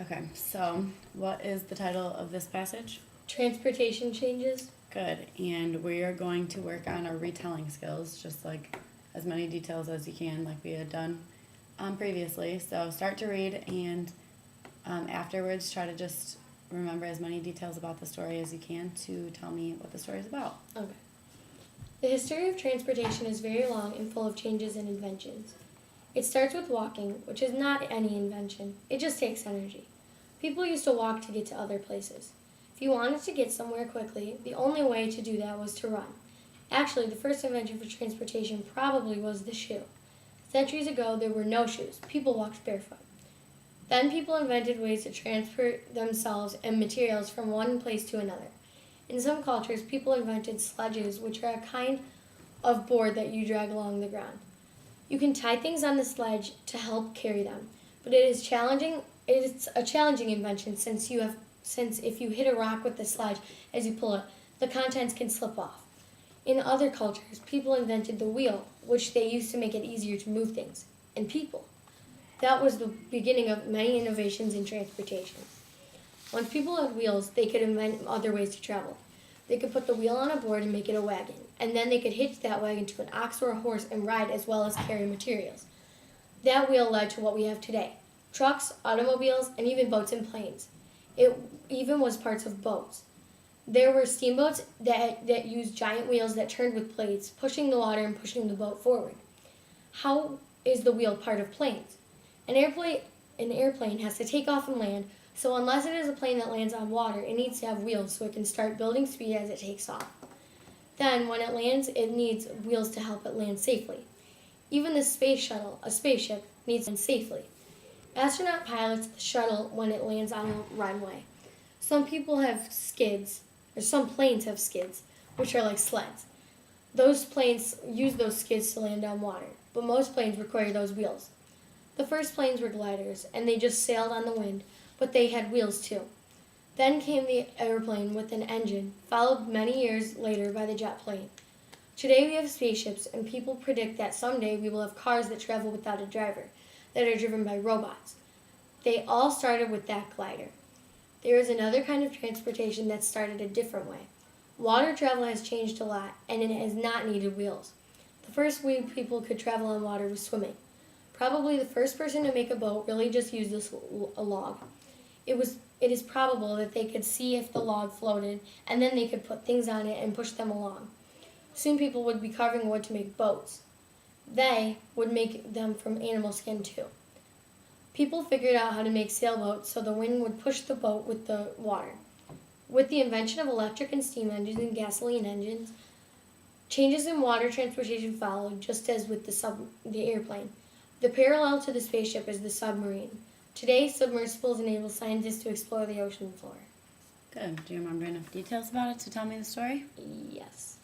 Okay, so what is the title of this passage? Transportation changes. Good, and we are going to work on our retelling skills, just like as many details as you can, like we had done previously. So start to read, and afterwards try to just remember as many details about the story as you can to tell me what the story is about. Okay. The history of transportation is very long and full of changes and inventions. It starts with walking, which is not any invention. It just takes energy. People used to walk to get to other places. If you wanted to get somewhere quickly, the only way to do that was to run. Actually, the first invention for transportation probably was the shoe. Centuries ago, there were no shoes. People walked barefoot. Then people invented ways to transport themselves and materials from one place to another. In some cultures, people invented sledges, which are a kind of board that you drag along the ground. You can tie things on the sledge to help carry them, but it's a challenging invention since if you hit a rock with the sledge as you pull it, the contents can slip off. In other cultures, people invented the wheel, which they used to make it easier to move things, and people. That was the beginning of many innovations in transportation. Once people had wheels, they could invent other ways to travel. They could put the wheel on a board and make it a wagon, and then they could hitch that wagon to an ox or a horse and ride as well as carry materials. That wheel led to what we have today: trucks, automobiles, and even boats and planes. It even was parts of boats. There were steamboats that used giant wheels that turned with blades, pushing the water and pushing the boat forward. How is the wheel part of planes? An airplane has to take off and land, so unless it is a plane that lands on water, it needs to have wheels so it can start building speed as it takes off. Then, when it lands, it needs wheels to help it land safely. Even the space shuttle, a spaceship, needs to land safely. Astronaut pilots the shuttle when it lands on a runway. Some planes have skids, which are like sleds. Those planes use those skids to land on water, but most planes require those wheels. The first planes were gliders, and they just sailed on the wind, but they had wheels too. Then came the airplane with an engine, followed many years later by the jet plane. Today we have spaceships, and people predict that someday we will have cars that travel without a driver, that are driven by robots. They all started with that glider. There is another kind of transportation that started a different way. Water travel has changed a lot, and it has not needed wheels. The first way people could travel on water was swimming. Probably the first person to make a boat really just used a log. It is probable that they could see if the log floated, and then they could put things on it and push them along. Soon people would be carving wood to make boats. They would make them from animal skin too. People figured out how to make sailboats so the wind would push the boat with the water. With the invention of electric and steam engines and gasoline engines, changes in water transportation followed, just as with the airplane. The parallel to the spaceship is the submarine. Today, submersibles enable scientists to explore the ocean floor. Good. Do you remember enough details about it to tell me the story? Yes.